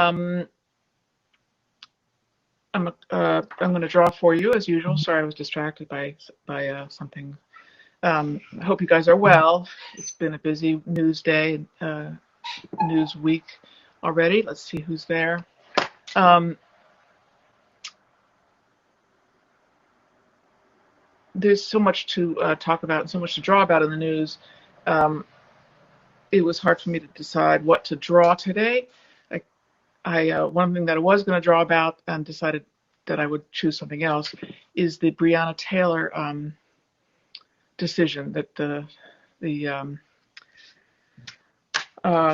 Um, I'm going to draw for you as usual. Sorry, I was distracted by something. I hope you guys are well. It's been a busy news day, news week already. Let's see who's there. Um, there's so much to talk about and so much to draw about in the news. Um, it was hard for me to decide what to draw today. One thing that I was going to draw about and decided that I would choose something else is the Breonna Taylor decision that the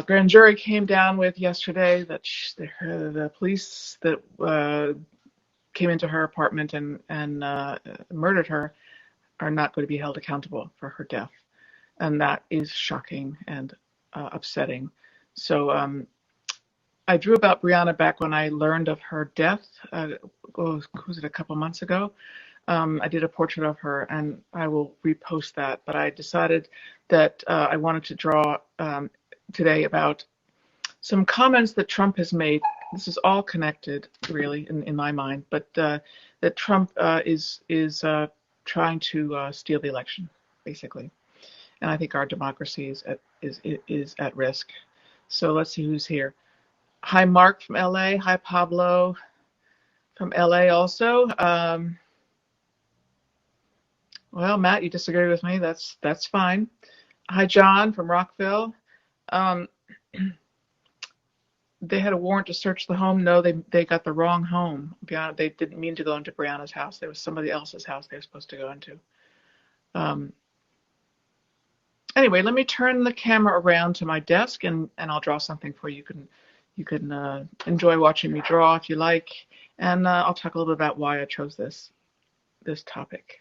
grand jury came down with yesterday, that the police that came into her apartment and murdered her are not going to be held accountable for her death, and that is shocking and upsetting. So I drew about Breonna back when I learned of her death. Was it a couple months ago? I did a portrait of her, and I will repost that. But I decided that I wanted to draw today about some comments that Trump has made. This is all connected, really, in my mind. But that Trump is trying to steal the election, basically, and I think our democracy is at risk. So let's see who's here. Hi, Mark from LA. Hi, Pablo from LA also. Well, Matt, you disagree with me. That's fine. Hi, John from Rockville. Um, they had a warrant to search the home. No, they got the wrong home. They didn't mean to go into Brianna's house. There was somebody else's house they were supposed to go into. Anyway, let me turn the camera around to my desk and I'll draw something for you. You can enjoy watching me draw if you like, and I'll talk a little bit about why I chose this topic.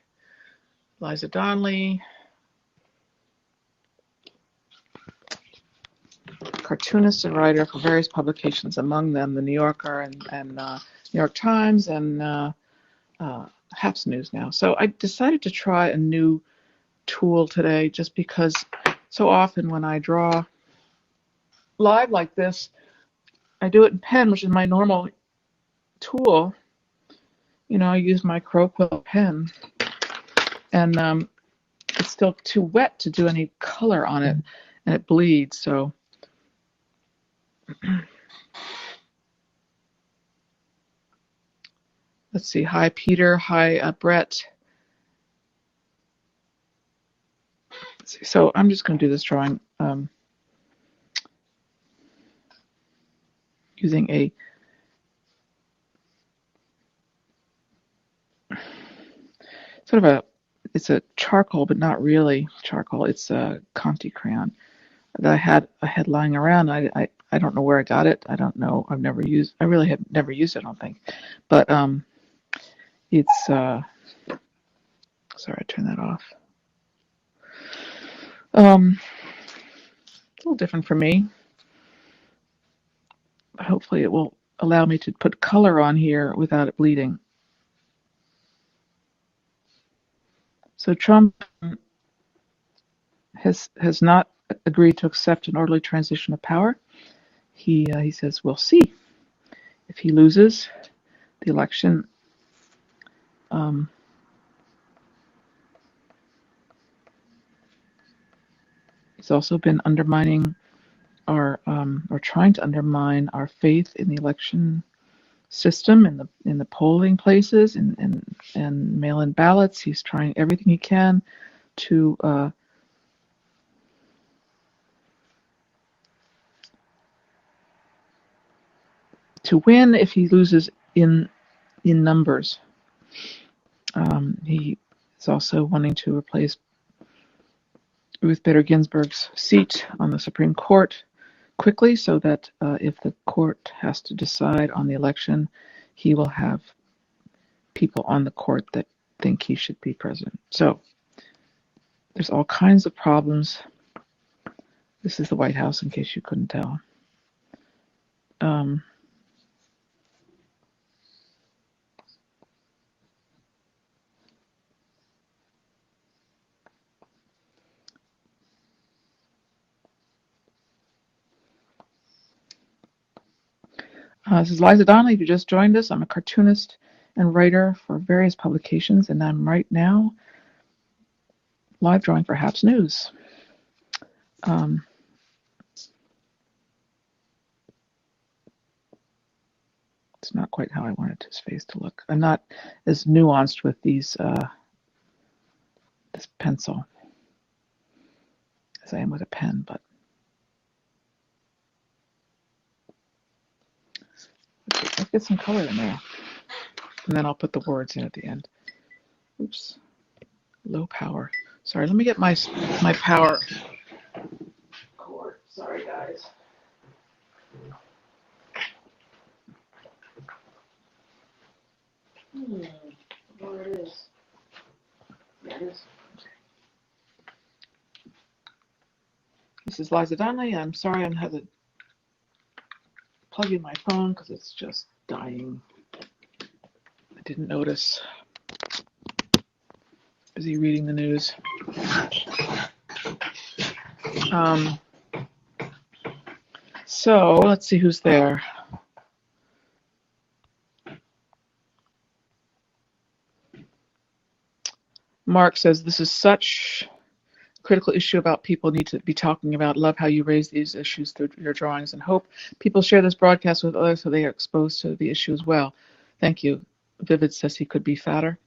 Liza Donnelly, cartoonist and writer for various publications, among them the New Yorker and New York Times and Haps News now. So I decided to try a new tool today, just because so often when I draw live like this, I do it in pen, which is my normal tool. I use my Crow Quill pen, and it's still too wet to do any color on it, and it bleeds. So let's see. Hi, Peter. Hi, Brett. So I'm just going to do this drawing using a sort of it's a charcoal, but not really charcoal. It's a Conti crayon that I had lying around. I don't know where I got it. I don't know. I really have never used it, I don't think. But it's sorry, I turned that off. It's a little different for me. Hopefully it will allow me to put color on here without it bleeding. So Trump has not agreed to accept an orderly transition of power. He says we'll see. If he loses the election, he's also been undermining or trying to undermine our faith in the election system, in the polling places, and mail-in ballots. He's trying everything he can to win if he loses in numbers. He is also wanting to replace Ruth Bader Ginsburg's seat on the Supreme Court quickly, so that if the court has to decide on the election, he will have people on the court that think he should be president. So there's all kinds of problems. This is the White House, in case you couldn't tell. This is Liza Donnelly. If you just joined us, I'm a cartoonist and writer for various publications, and I'm right now live drawing for Haps News. It's not quite how I wanted his face to look. I'm not as nuanced with these this pencil as I am with a pen, but let's get some color in there, and then I'll put the words in at the end. Oops, low power. Sorry, let me get my power cord. Sorry, guys. Where it is? There it is. This is Liza Donnelly. I'm sorry I had to plug in my phone because it's just dying. I didn't notice. Busy reading the news. So let's see who's there. Mark says this is such a critical issue about people need to be talking about. Love how you raise these issues through your drawings and hope people share this broadcast with others so they are exposed to the issue as well. Thank you. Vivid says he could be fatter.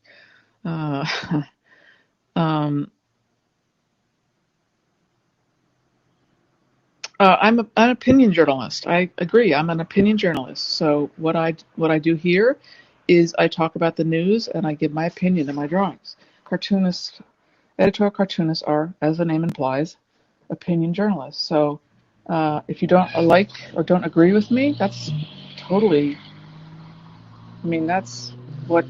I'm an opinion journalist. I agree. I'm an opinion journalist. So what I do here is I talk about the news and I give my opinion in my drawings. Editorial cartoonists are, as the name implies, opinion journalists. So if you don't like or don't agree with me, that's totally. I mean, that's what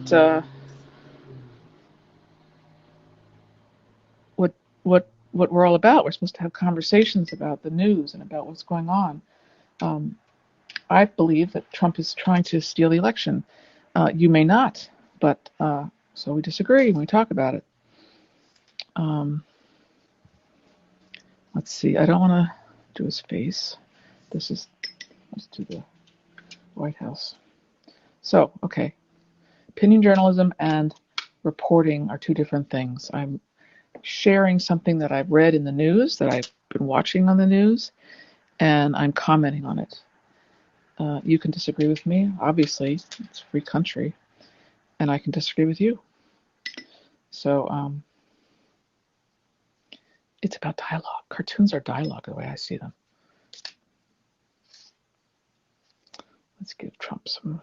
what what we're all about. We're supposed to have conversations about the news and about what's going on. I believe that Trump is trying to steal the election. You may not, but so we disagree when we talk about it. Let's see. I don't want to do his face. Let's do the White House. So, okay. Opinion journalism and reporting are two different things. I'm sharing something that I've read in the news, that I've been watching on the news, and I'm commenting on it. You can disagree with me, obviously. It's a free country, and I can disagree with you. So it's about dialogue. Cartoons are dialogue the way I see them. Let's give Trump some.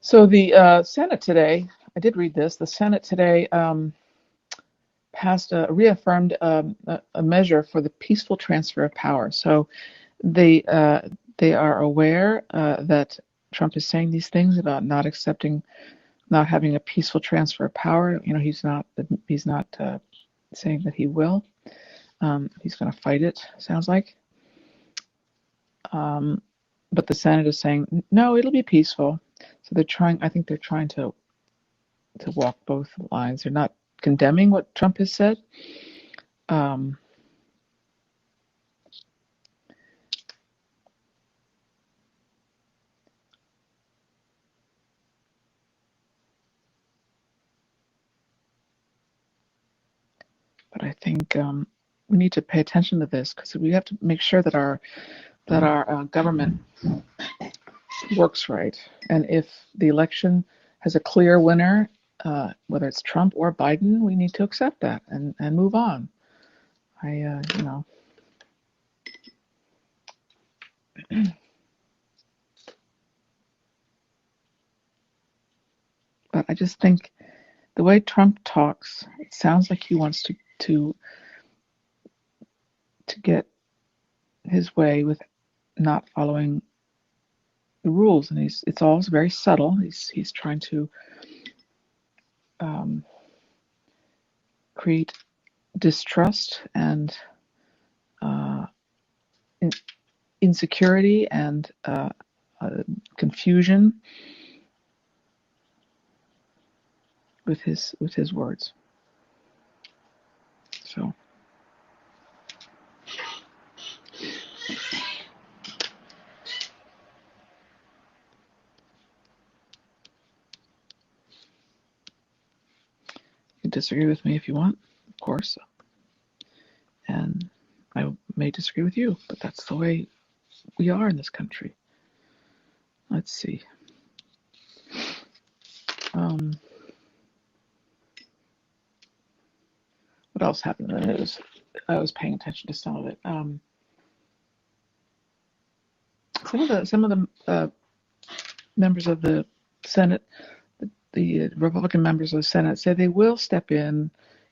So the Senate today, I did read this. The Senate today reaffirmed a measure for the peaceful transfer of power. So they are aware that Trump is saying these things about not having a peaceful transfer of power. You know, he's not saying that he will. He's going to fight it. Sounds like. But the Senate is saying no, it'll be peaceful. So they're trying. I think they're trying to walk both lines. They're not condemning what Trump has said. But I think we need to pay attention to this because we have to make sure that our government works right. And if the election has a clear winner, whether it's Trump or Biden, we need to accept that and move on. But I just think the way Trump talks, it sounds like he wants to get his way with not following the rules, and it's all very subtle. He's trying to create distrust and insecurity and confusion. his words. So. You can disagree with me if you want, of course, and I may disagree with you, but that's the way we are in this country. Let's see. What else happened in the news? I was paying attention to some of it. Some of the members of the Senate, the Republican members of the Senate, say they will step in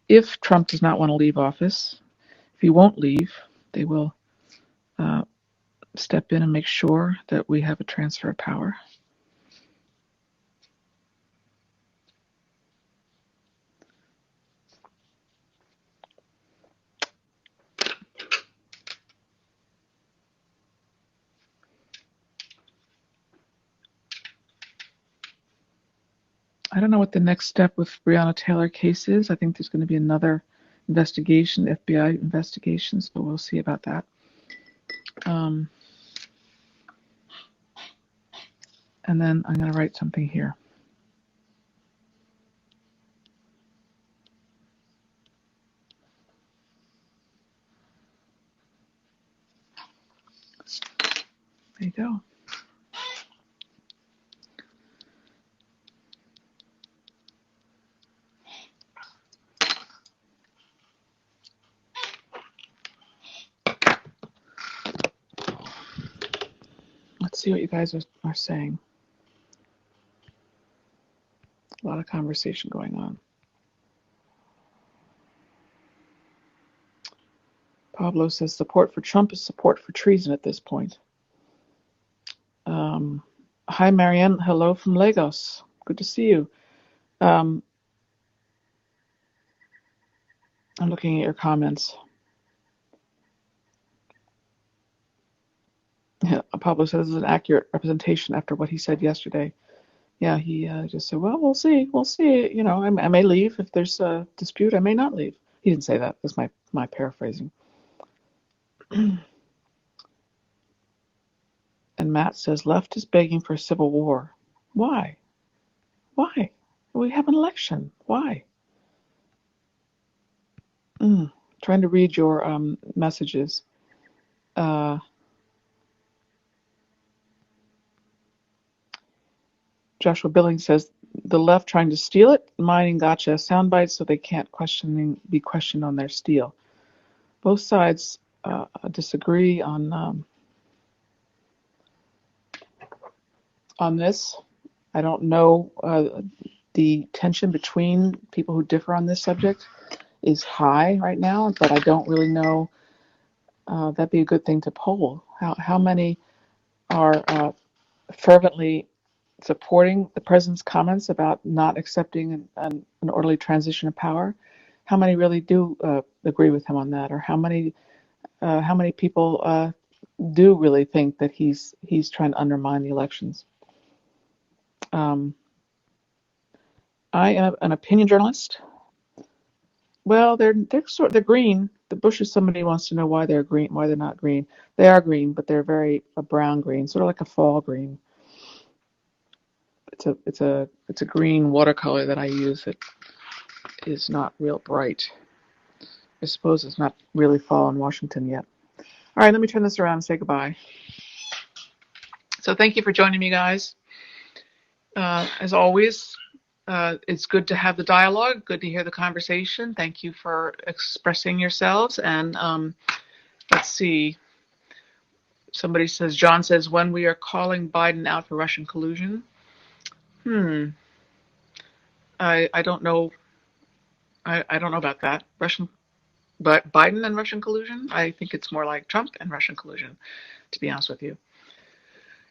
if Trump does not want to leave office. If he won't leave, they will step in and make sure that we have a transfer of power. I don't know what the next step with Breonna Taylor case is. I think there's going to be another investigation, FBI investigation, so we'll see about that. And then I'm going to write something here. There you go. Let's see what you guys are saying. A lot of conversation going on. Pablo says support for Trump is support for treason at this point. Hi, Marianne. Hello from Lagos. Good to see you. I'm looking at your comments. Yeah, Pablo says this is an accurate representation after what he said yesterday. Yeah, he just said, well, we'll see. We'll see. You know, I may leave. If there's a dispute, I may not leave. He didn't say that. That's my paraphrasing. And Matt says, left is begging for a civil war. Why? Why? We have an election. Why? Trying to read your messages. Joshua Billings says, the left trying to steal it, mining gotcha sound bites so they can't be questioned on their steal. Both sides disagree on this. I don't know. The tension between people who differ on this subject is high right now, but I don't really know. That'd be a good thing to poll. How many are fervently supporting the president's comments about not accepting an orderly transition of power? How many really do agree with him on that, or how many people do really think that he's trying to undermine the elections? I am an opinion journalist. Well, they're green. The Bushes. Somebody wants to know why they're green, why they're not green. They are green, but they're a brown green, sort of like a fall green. It's a green watercolor that I use. It is not real bright. I suppose it's not really fall in Washington yet. All right, let me turn this around and say goodbye. So thank you for joining me, guys. As always, it's good to have the dialogue, good to hear the conversation. Thank you for expressing yourselves. And let's see. Somebody says, John says, when we are calling Biden out for Russian collusion. I don't know. I don't know about that. But Biden and Russian collusion? I think it's more like Trump and Russian collusion, to be honest with you.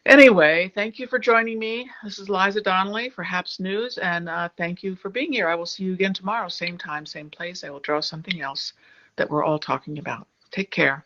Anyway, thank you for joining me. This is Liza Donnelly for HAPS News, and thank you for being here. I will see you again tomorrow, same time, same place. I will draw something else that we're all talking about. Take care.